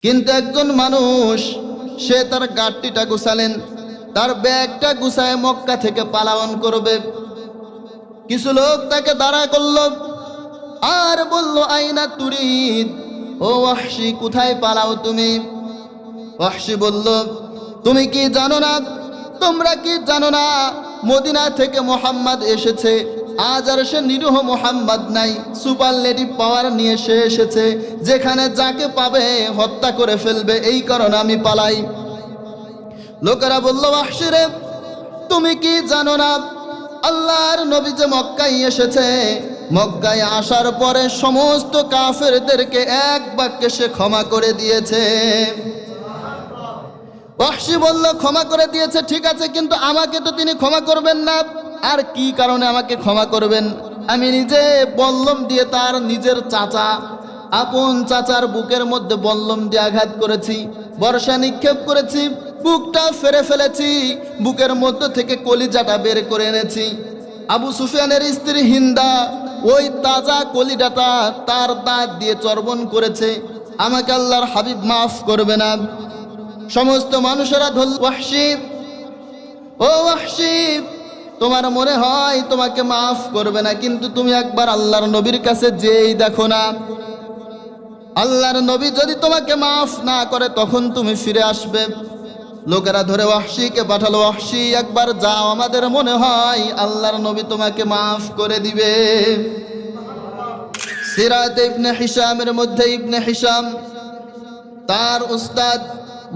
কিন্তু একজন মানুষ সে তার গাড়িটা গুছালেন, তার ব্যাগটা গুছায় মক্কা থেকে পালায়ন করবে। কিছু লোক তাকে দাঁড়া করলো আর বলল, আইনা তুরিদ, ও ওয়াহশী, কোথায় পালাও তুমি? ওয়াহশী বলল, তুমি কি জানো না, তোমরা কি জানো না, মদিনা থেকে মুহাম্মদ এসেছে। আজ আর সে নিরীহ মুহাম্মদ নাই, সুপারলেটিভ পাওয়ার নিয়ে সে এসেছে, যেখানে যাকে পাবে হত্যা করে ফেলবে, এই কারণে আমি পালাই। লোকেরা বলল, ওয়াহশী রে, তুমি কি জানো না, আল্লাহর নবী যে মক্কায় এসেছে, মক্কায় আসার পরে সমস্ত কাফেরদেরকে এক বাক্যে সে ক্ষমা করে দিয়েছে। ওয়াহশী বলল, ক্ষমা করে দিয়েছে ঠিক আছে, কিন্তু আমাকে তো তিনি ক্ষমা করবেন না। আর কি কারণে আমাকে ক্ষমা করবেন? আমি নিজে বল্লম দিয়ে তার নিজের চাচা, আপন চাচার বুকের মধ্যে বল্লম দিয়ে আঘাত করেছি, বর্ষা নিক্ষেপ করেছি, বুকটা ফেরে ফেলেছি, বুকের মধ্য থেকে কলিজাটা বের করে এনেছি। আবু সুফিয়ানের স্ত্রী হিন্দা ওই তাজা কলিজাটা তার দাঁত দিয়ে চর্বণ করেছে। আমাকে আল্লাহর হাবিব মাফ করবে না? সমস্ত মানুষেরা ধরল, ওয়াহশী, ও ওয়াহশী, তোমার মনে হয় তোমাকে মাফ করবে না, কিন্তু তুমি একবার আল্লাহর নবীর কাছে যেই দেখো না, আল্লাহর নবী যদি তোমাকে মাফ না করে তখন তুমি ফিরে আসবে। লোকেরা ধরে ওয়াহশীকে পাঠালো, ওয়াহশী, একবার যাও, আমাদের মনে হয় আল্লাহর নবী তোমাকে মাফ করে দিবে। সিরাত ইবনে হিশামের মধ্যে ইবনে হিশাম তার উস্তাদ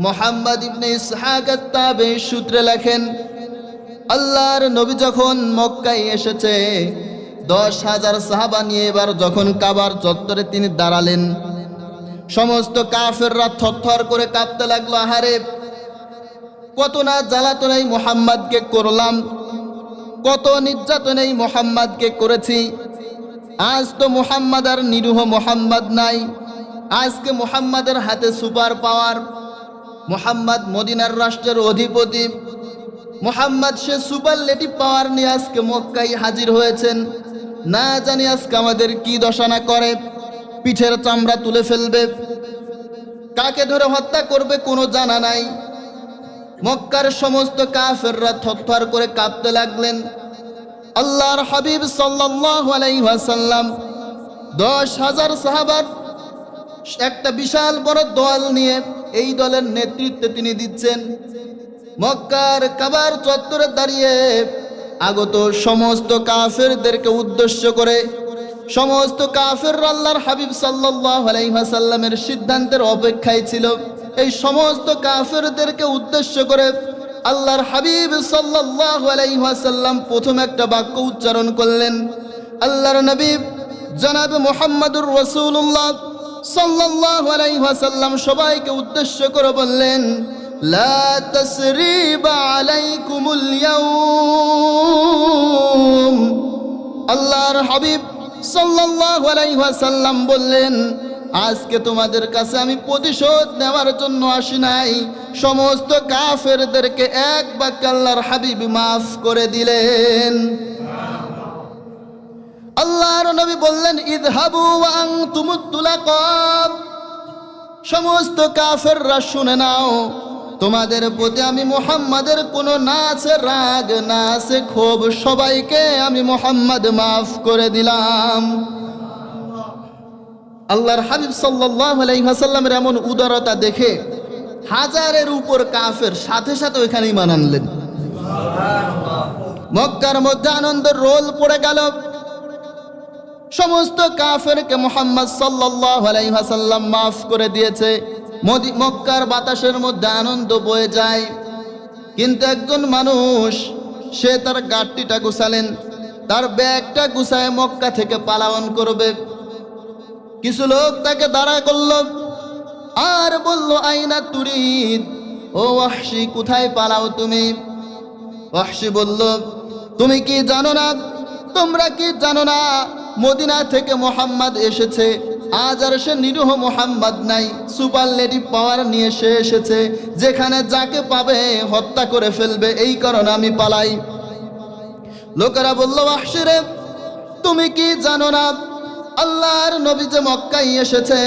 মুহাম্মদ ইবনে ইসহাক আত-তাবিঈ সূত্রে লেখেন, আল্লাহর নবী যখন মক্কায় এসেছে 10,000 সাহাবা নিয়ে এবার যখন কাবার চত্বরে তিনি দাঁড়ালেন, সমস্ত কাফেররা থরথর করে কাঁপতে লাগলো। আহারে, কত না জ্বালাতন এই মুহাম্মদকে করলাম, কত নির্যাতন এই মুহাম্মদকে করেছি, আজ তো মুহাম্মদ আর নিরীহ মুহাম্মদ নাই, আজকে মুহাম্মাদের হাতে সুপার পাওয়ার, মুহাম্মদ মদিনার রাষ্ট্রের অধিপতি, মুহাম্মদ সে সুপারলেটিভ পাওয়ার নিয়ে আজকে মক্কায় হাজির হয়েছেন। না জানি আজকে আমাদের কি দশা না করে, পিঠের চামড়া তুলে ফেলবে, কাকে ধরে হত্যা করবে কোনো জানা নাই। মক্কার সমস্ত কাফেররা থরথর করে কাঁপতে লাগলেন। আল্লাহর হাবিব সাল্লাল্লাহু আলাইহি ওয়াসাল্লাম 10,000 সাহাবার একটা বিশাল বড় দল নিয়ে, এই দলের নেতৃত্বে তিনি দিচ্ছেন। মক্কার কাবার চত্বরে দাঁড়িয়ে আগত সমস্ত কাফেরদেরকে উদ্দেশ্য করে, সমস্ত কাফেররা আল্লাহর হাবিব সাল্লাল্লাহু আলাইহি ওয়াসাল্লামের সিদ্ধান্তের অপেক্ষায় ছিল। এই সমস্ত কাফেরদেরকে উদ্দেশ্য করে আল্লাহর হাবিব সাল্লাল্লাহু আলাইহি ওয়াসাল্লাম প্রথম একটা বাক্য উচ্চারণ করলেন। আল্লাহর নবী জনাব মুহাম্মদুর রাসূলুল্লাহ সাল্লাল্লাহু আলাইহি ওয়াসাল্লাম সবাইকে উদ্দেশ্য করে বললেন, লা তাসরিবা আলাইকুমুল ইয়াউম। আল্লাহর হাবিব সাল্লাল্লাহু আলাইহি ওয়াসাল্লাম বললেন, আজকে তোমাদের কাছে আমি প্রতিশোধ নেওয়ার জন্য আসি নাই। সমস্ত কাফেরদেরকে এক বাক্যে আল্লাহর হাবিব মাফ করে দিলেন। আল্লাহর নবী বললেন, ইযহাবু ওয়া আনতুমুত তুলাকা। সমস্ত কাফেররা শুনে নাও, তোমাদের প্রতি আমি মুহাম্মাদের কোনো না আছে রাগ, না আছে ক্ষোভ, সবাইকে আমি মুহাম্মদ মাফ করে দিলাম। আল্লাহর হাবিব সাল্লাল্লাহু আলাইহি ওয়াসাল্লামের এমন উদারতা দেখে হাজারের উপর কাফের সাথে সাথে ওইখানে ঈমান আনলেন। মক্কার মধ্যে আনন্দের রোল পড়ে গেল। সমস্ত কাফেরকে মুহাম্মদ সাল্লাল্লাহু আলাইহি ওয়াসাল্লাম মাফ করে দিয়েছে। মক্কার বাতাসের মধ্যে আনন্দ বয়ে যায়। কিন্তু একজন মানুষ সে তার গাড়িটা গুছালেন, তার ব্যাগটা গুছায় মক্কা থেকে পালায়ন করবে। কিছু লোক তাকে দাঁড়া করলো আর বলল, আইনা তুরিদ, ও ওয়াহশী, কোথায় পালাও তুমি? ওয়াহশী বলল, তুমি কি জানো না, তোমরা কি জানো না, মদিনা থেকে মুহাম্মদ এসেছে। আজ আর সে নিরীহ মুহাম্মদ নাই, সুপারলেটিভ পাওয়ার নিয়ে সে এসেছে, যেখানে যাকে পাবে হত্যা করে ফেলবে, এই কারণে আমি পালাই। লোকেরা বলল, ওয়াহশী রে, তুমি কি জানো না, আল্লাহর নবী যে মক্কায় এসেছে,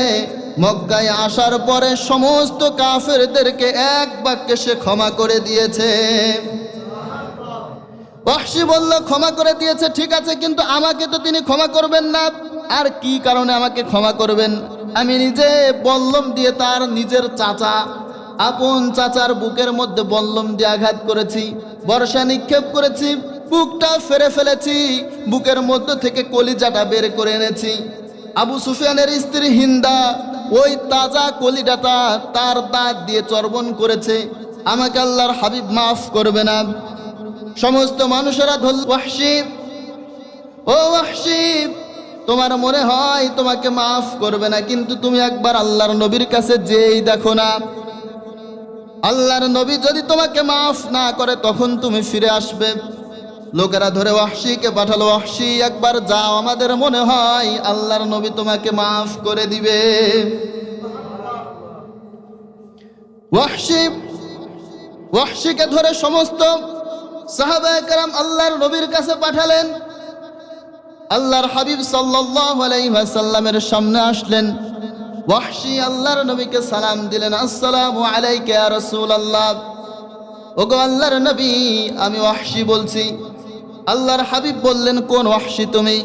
মক্কায় আসার পরে সমস্ত কাফেরদেরকে এক বাক্যে সে ক্ষমা করে দিয়েছে। ওয়াহশী বলল, ক্ষমা করে দিয়েছে ঠিক আছে, কিন্তু আমাকে তো তিনি ক্ষমা করবেন না। আর কি কারণে আমাকে ক্ষমা করবেন? আমি নিজে বল্লম দিয়ে তার নিজের চাচা, আপন চাচার বুকের মধ্যে বল্লম দিয়ে আঘাত করেছি, বর্ষা নিক্ষেপ করেছি, বুকটা ফেরে ফেলেছি, বুকের মধ্য থেকে কলিজাটা বের করে এনেছি। আবু সুফিয়ানের স্ত্রী হিন্দা ওই তাজা কলিজাটা তার দাঁত দিয়ে চর্বণ করেছে। আমাকে আল্লাহর হাবিব মাফ করবে না? সমস্ত মানুষেরা ধরল, ওয়াহশী, ও ওয়াহশী, তোমার মনে হয় তোমাকে মাফ করবে না, কিন্তু তুমি একবার আল্লাহর নবীর কাছে যেই দেখো না, আল্লাহর নবী যদি তোমাকে মাফ না করে তখন তুমি ফিরে আসবে। লোকেরা ধরে ওয়াহশীকে পাঠালো, ওয়াহশী একবার যাও, আমাদের মনে হয় আল্লাহর নবী তোমাকে মাফ করে দিবে। ওয়াহশীকে ধরে সমস্ত সাহাবায়ে কেরাম আল্লাহর নবীর কাছে পাঠালেন। আল্লাহর হাবিব সাল্লাল্লাহু আলাইহি ওয়াসাল্লামের সামনে আসলেন। ওয়াহশী আল্লাহর নবীকে সালাম দিলেন, আসসালামু আলাইকা ইয়া রাসূলুল্লাহ। ওগো আল্লাহর নবী, আমি ওয়াহশী বলছি। আল্লাহর হাবিব বললেন, কোন ওয়াহশী তুমি?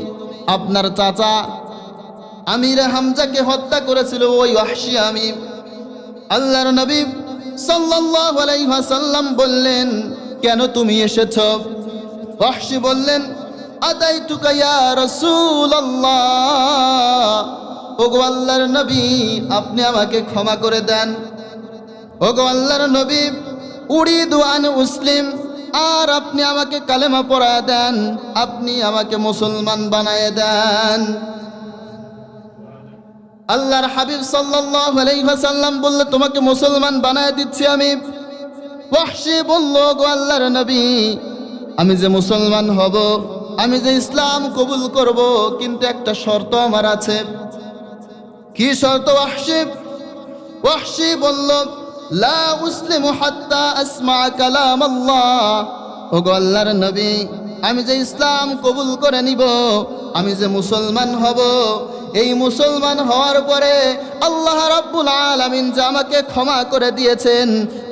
আপনার চাচা আমির হামজাকে হত্যা করেছিল ওই ওয়াহশী আমি। আল্লাহর নবী সাল্লাল্লাহু আলাইহি ওয়াসাল্লাম বললেন, কেন তুমি এসেছো? ওয়াহশী বললেন, আতাইতুকা ইয়া রাসূলুল্লাহ। ওগো আল্লাহর নবী, আপনি আমাকে ক্ষমা করে দেন। ওগো আল্লাহর নবী, উরিদু আন মুসলিম, আর আপনি আমাকে কালেমা পড়ায় দেন, আপনি আমাকে মুসলমান বানায় দেন। আল্লাহর হাবিব সাল্লাল্লাহু আলাইহি ওয়াসাল্লাম বললেন, তোমাকে মুসলমান বানায় দিচ্ছি আমি। ওয়াহশী বলল, গো আল্লাহর নবী, আমি যে মুসলমান হব, আমি যে ইসলাম কবুল করব, কিন্তু একটা শর্ত আমার আছে। কি শর্ত ওয়াহশী? ওয়াহশী বলল, লা উসলিমু হাত্তা আসমা কালাম আল্লাহ। ওগো আল্লাহর নবী, আমি যে ইসলাম কবুল করে নিব, আমি যে মুসলমান হব, এই মুসলমান হওয়ার পরে আল্লাহ রাব্বুল আলামিন যে আমাকে ক্ষমা করে দিয়েছেন,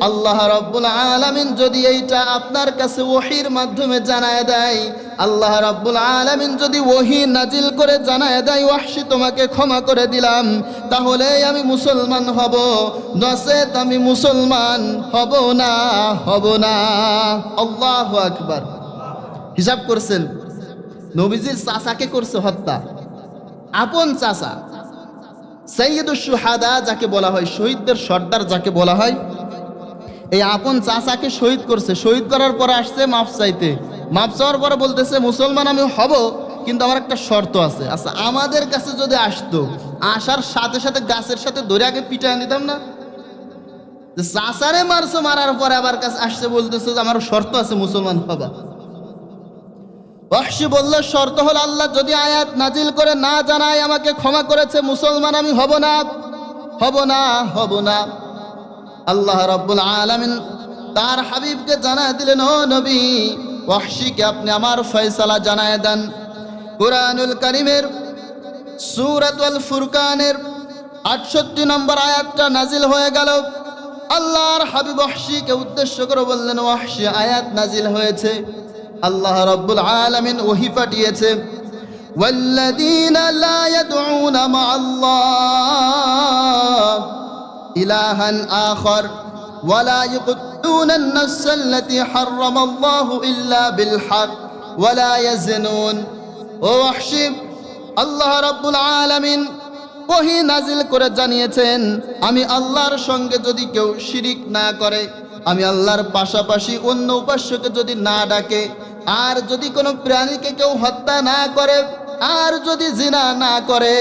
আল্লাহ রাব্বুল আলামিন যদি এইটা আপনার কাছে ওহীর মাধ্যমে জানায় দেয়, আল্লাহ রাব্বুল আলামিন যদি ওহী নাজিল করে জানায় দেয়, ওয়াহশী তোমাকে ক্ষমা করে দিলাম, তাহলে আমি মুসলমান হব, নচেত আমি মুসলমান হব না, হব না। আল্লাহু আকবার। হিসাব করছেন, নবীজির চাচাকে করছে হত্যা, আপন চাচা, সাইয়্যিদুশ শুহাদা যাকে বলা হয়, শহীদদের সর্দার যাকে বলা হয়, এই আপন চাচাকে শহীদ করছে। শহীদ করার পরে আসছে মাফ চাইতে, মাফ চাওয়ার পরে বলতেছে, মুসলমান আমি হব, কিন্তু আমার একটা শর্ত আছে। আচ্ছা, আমাদের কাছে যদি আসতো, আসার সাথে সাথে গাছের সাথে ধরে আগে পিটায় নিতাম না? চাচারে মারছে, মারার পরে আবার কাছে আসছে, বলতেছে যে আমার শর্ত আছে, মুসলমান হবা। ওয়াহশী বলল, শর্ত হল আল্লাহ যদি আয়াত নাজিল করে না জানায় আমাকে ক্ষমা করেছে, মুসলমান আমি হব না, হব না, হব না। আল্লাহ রাব্বুল আলামিন তার হাবিবকে জানায় দিলেন, ও নবী, ওয়াহশীকে আপনি আমার ফয়সালা জানায় দেন। কুরআনুল কারীমের সূরাতুল ফুরকানের ৬৮ নম্বর আয়াতটা নাজিল হয়ে গেল। আল্লাহর হাবিব ওয়াহশীকে উদ্দেশ্য করে বললেন, ওয়াহশী, আয়াত নাজিল হয়েছে, আল্লাহ রাব্বুল আলামিন ওহী পাঠিয়েছে, ওয়াল্লাযীনা লা ইয়াদউনা মা'আল্লাহ ইলাহান আখার ওয়া লা ইয়াকতুলুনা আন-নাফসাল্লাতী হারামাল্লাহু ইল্লা বিল হক ওয়া লা ইয়াজনুন। ও ওয়াহশী, আল্লাহ রাব্বুল আলামিন ওহী নাজিল করে জানিয়েছেন, আমি আল্লাহর সঙ্গে যদি কেউ শিরিক না করে, আমি আল্লাহর পাশাপাশি অন্য উপাস্যকে যদি না ডাকে, আর যদি কোনো প্রাণীকে কেউ হত্যা না করে, আর যদি জিনা না করে,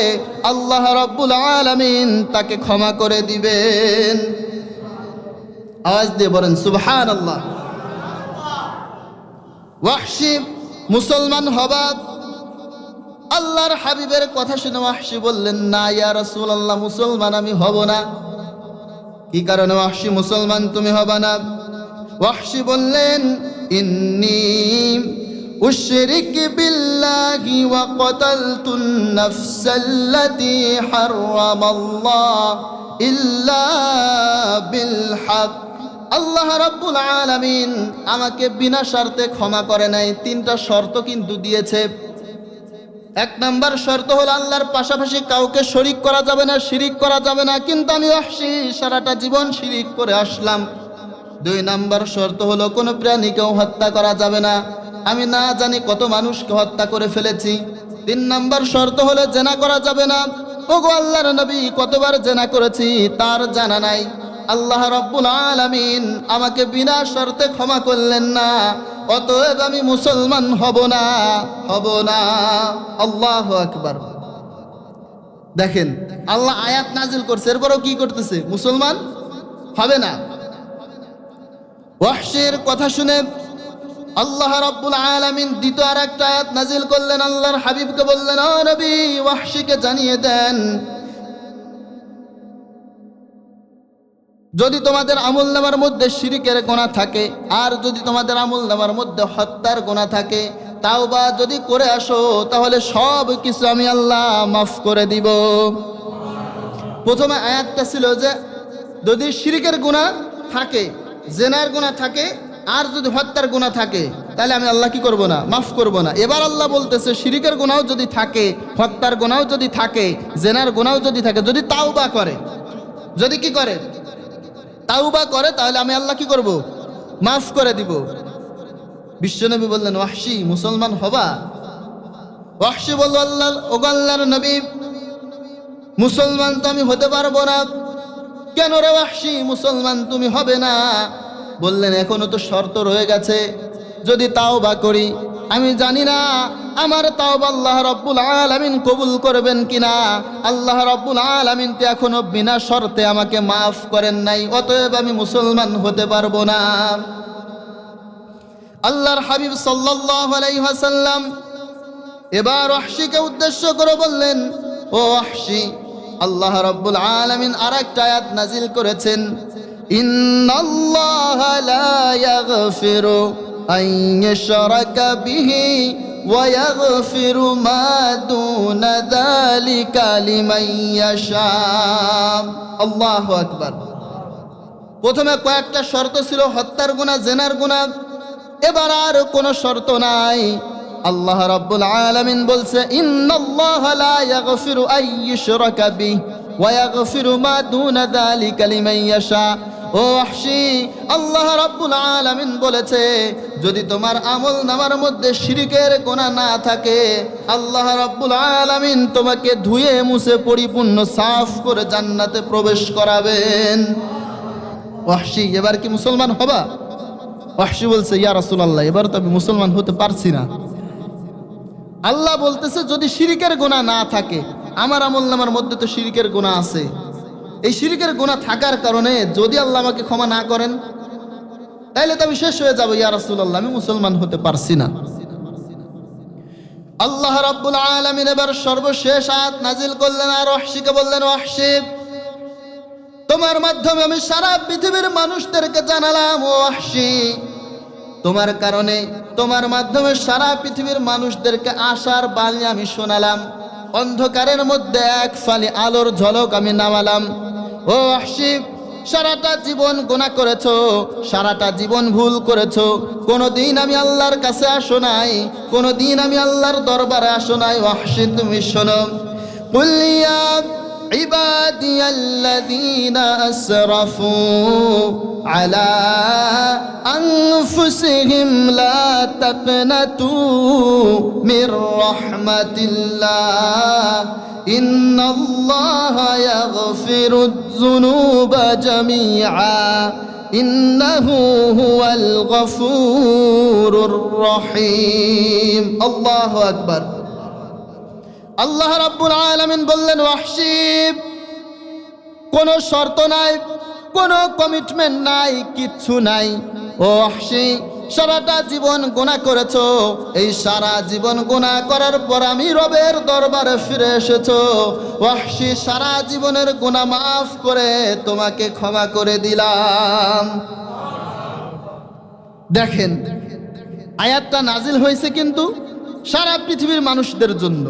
আল্লাহ রাব্বুল আলামিন তাকে ক্ষমা করে দিবেন। আওয়াজ দিয়ে বলেন সুবহানাল্লাহ। ওয়াহশী মুসলমান হবা, আল্লাহর হাবিবের কথা শুনে ওয়াহশী বললেন, না ইয়া রাসূলুল্লাহ, মুসলমান আমি হব না। কি কারণে ওয়াহশী মুসলমান তুমি হবা না? ওয়াহশী বললেন, ইন্নী উশরিক বিল্লাহি ওয়া ক্বাতালতুন নাফসাল্লাতী হারামাল্লাহ ইল্লা বিল হক। আল্লাহ রাব্বুল আলামিন আমাকে বিনা শর্তে ক্ষমা করে নাই। তিনটা শর্ত কিন্তু দিয়েছে। এক নাম্বার শর্ত হলো আল্লাহর পাশাপাশি কাউকে শরীক করা যাবে না, শিরিক করা যাবে না, কিন্তু আমি ওয়াহশী সারাটা জীবন শিরিক করে আসলাম। দুই নাম্বার শর্ত হলো কোনো প্রাণীকেও হত্যা করা যাবে না, আমি না জানি কত মানুষকে হত্যা করে ফেলেছি। তিন নাম্বার শর্ত হলো জেনা করা যাবে না। ওগো আল্লাহর নবী, কতবার জেনা করেছি তার জানা নাই। আল্লাহ রাব্বুল আলামিন আমাকে বিনা শর্তে ক্ষমা করলেন না, অতএব আমি মুসলমান হব না। আল্লাহু আকবার। দেখেন, আল্লাহ আয়াত নাজিল করছে, এরপরও কি করতেছে? মুসলমান হবে না। ওয়াহশীর কথা শুনে আল্লাহ রাব্বুল আলামিন দ্বিতীয় আর একটা আয়াত নাজিল করলেন। আল্লাহর হাবিবকে বললেন, ও নবী, ওয়াহশীকে জানিয়ে দেন, যদি তোমাদের আমলনামার মধ্যে শিরিকের গুনাহ থাকে, আর যদি তোমাদের আমলনামার মধ্যে হত্যার গুনাহ থাকে, তাওবা যদি করে আসো, তাহলে সব কিছু আমি আল্লাহ মাফ করে দিব। প্রথমে আয়াতটা ছিল যে যদি শিরিকের গুনাহ থাকে, জেনার গুনাহ থাকে, আর যদি হত্যার গুনাহ থাকে, তাহলে আমি আল্লাহ কি করব না? মাফ করব না। এবার আল্লাহ বলতেছে শিরিকের গুনাহও যদি থাকে, হত্যার গুনাহও যদি থাকে, জেনার গুনাহও যদি থাকে, যদি তাওবা করে, যদি কি করে? তাওবা করে, তাহলে আমি আল্লাহ কি করব? মাফ করে দিব। বিশ্বনবী বললেন, ওয়াহশী মুসলমান হবা? ওয়াহশী বলল, আল্লাহর নবী, মুসলমান তো আমি হতে পারবো না। কেন রে ওয়াহশী, মুসলমান তুমি হবে না? বললেন, এখনো তো শর্ত রয়ে গেছে, যদি তাওবা করি, আমি জানি না আমার তাওবা আল্লাহ রাব্বুল আলামিন কবুল করবেন কিনা। আল্লাহ রাব্বুল আলামিন তো এখনো বিনা শর্তে আমাকে মাফ করেন নাই, অতএব আমি মুসলমান হতে পারবো না। আল্লাহর হাবিব সাল্লাল্লাহু আলাইহি ওয়াসাল্লাম এবার ওয়াহশীকে উদ্দেশ্য করে বললেন, ও ওয়াহশী, আল্লাহ রাব্বুল আলামিন আরেকটা আয়াত নাজিল করেছেন, ইন্নাল্লাহা লা ইয়াগফিরু আন ইউশরাকা বিহি ওয়া ইয়াগফিরু মা দুনা যালিকা লিমান ইয়াশা। আল্লাহু আকবার। প্রথমে কয়েকটা শর্ত ছিল, হত্যার গুনাহ, জেনার গুনাহ। এবার আর কোনো শর্ত নাই। আল্লাহ রাব্বুল আলামিন বলছে, ইন্নাল্লাহা লা ইয়াগফিরু আন ইউশরাকা বিহি ওয়া ইয়াগফিরু মা দুনা যালিকা লিমান ইয়াশা। ও ওয়াহশী, আল্লাহ রাব্বুল আলামিন বলেছে, যদি তোমার আমলনামার মধ্যে শিরকের গুনাহ না থাকে, আল্লাহ রাব্বুল আলামিন তোমাকে ধুয়ে মুছে পরিপূর্ণ সাফ করে জান্নাতে প্রবেশ করাবেন। ওয়াহশী, এবার কি মুসলমান হবা? ওয়াহশী বলছে, ইয়া রাসূলুল্লাহ, এবার তো আমি মুসলমান হতে পারছি না। আল্লাহ বলতেছে, যদি শিরকের গুনাহ না থাকে, আমার আমলনামার মধ্যে তো শিরকের গুনাহ আছে, এই শিরকের গুনাহ থাকার কারণে যদি আল্লাহ আমাকে ক্ষমা না করেন, তাইলে তো আমি শেষ হয়ে যাব। ইয়া রাসূলুল্লাহ, আমি মুসলমান হতে পারছি না। আল্লাহ রাব্বুল আলামিন এবার সর্বশেষ আয়াত নাজিল করলেন, আর ওয়াহশীকে বললেন, ওয়াহশী, তোমার মাধ্যমে আমি সারা পৃথিবীর মানুষদেরকে জানালাম, ও ওয়াহশী, তোমার কারণে, তোমার মাধ্যমে সারা পৃথিবীর মানুষদেরকে আশার বাণী আমি শোনালাম, অন্ধকারের মধ্যে এক ফালি আলোর ঝলক আমি নামালাম। ও ওয়াহশী, সারাটা জীবন গুনাহ করেছো, সারাটা জীবন ভুল করেছো, কোনোদিন আমি আল্লাহর কাছে আসো নাই, কোনোদিন আমি আল্লাহর দরবারে আসো নাই। ওয়াহশী, তুমি শোনো, কুল ইয়া ইবাদিয়াল্লাযীনা আসরাফু আলা আনফুসিহিম লা তাকনাতু মির রাহমাতিল্লাহ ইন্নাল্লাহা ইয়াগফিরুয যুনুবা জামিআ ইন্নাহু হুয়াল গফুরুর রহিম। আল্লাহু আকবার। আল্লাহ রাব্বুল আলামিন বললেন, ওয়াহশী, কোনো শর্ত নাই, কোনো কমিটমেন্ট নাই, কিচ্ছু নাই। ও ওয়াহশী, সারাটা জীবন গুনাহ করেছো, এই সারা জীবন গুনাহ করার পর আমি রবের দরবারে ফিরে এসেছো। ওয়াহশী, সারা জীবনের গুনাহ মাফ করে তোমাকে ক্ষমা করে দিলাম। দেখেন, আয়াতটা নাজিল হয়েছে কিন্তু সারা পৃথিবীর মানুষদের জন্য।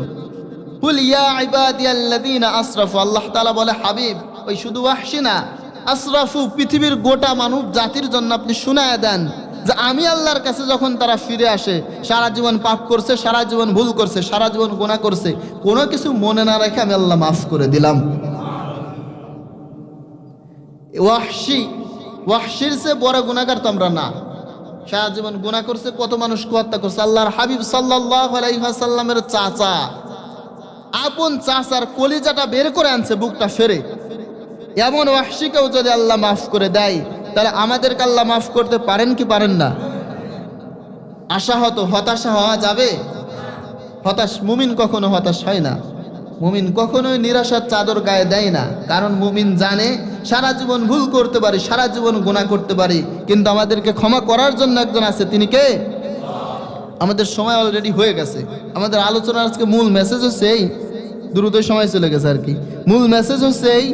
কুল ইয়া ইবাদিয়াল্লাযীনা আসরাফু, আল্লাহ তাআলা বলে হাবিব ওই শুধু ওয়াহশী না, আসরাফু পৃথিবীর গোটা মানব জাতির জন্য আপনি শুনায়া দেন যে আমি আল্লাহর কাছে যখন তারা ফিরে আসে, সারা জীবন পাপ করছে, সারা জীবন ভুল করছে, সারা জীবন গুনাহ করছে, কোনো কিছু মনে না রেখে আমি আল্লাহ মাফ করে দিলাম। ওয়াহশীর চেয়ে বড় গুনাহগার তো আমরা না। সারা জীবন গুনাহ করছে, কত মানুষকে হত্যা করছে। আল্লাহর হাবিব সাল্লাল্লাহু আলাইহি ওয়াসাল্লামের চাচা, আপন চাচার কলিজাটা বের করে আনছে বুকটা ফেরে। এমন ওয়াহশীকেও যদি আল্লাহ মাফ করে দেয়, তাহলে আমাদেরকে আল্লাহ মাফ করতে পারেন কি পারেন না? আশাহত হতাশা হওয়া যাবে? মুমিন কখনো হতাশ হয় না। মুমিন কখনোই নিরাশার চাদর গায়ে দেয় না, কারণ মুমিন জানে সারা জীবন ভুল করতে পারি, সারা জীবন গুনাহ করতে পারি, কিন্তু আমাদেরকে ক্ষমা করার জন্য একজন আছে। তিনি কে? আমাদের সময় অলরেডি হয়ে গেছে। আমাদের আলোচনার আজকে মূল মেসেজ হচ্ছে এই, দ্রুত সময় চলে গেছে আর কি। মূল মেসেজ হচ্ছে এই,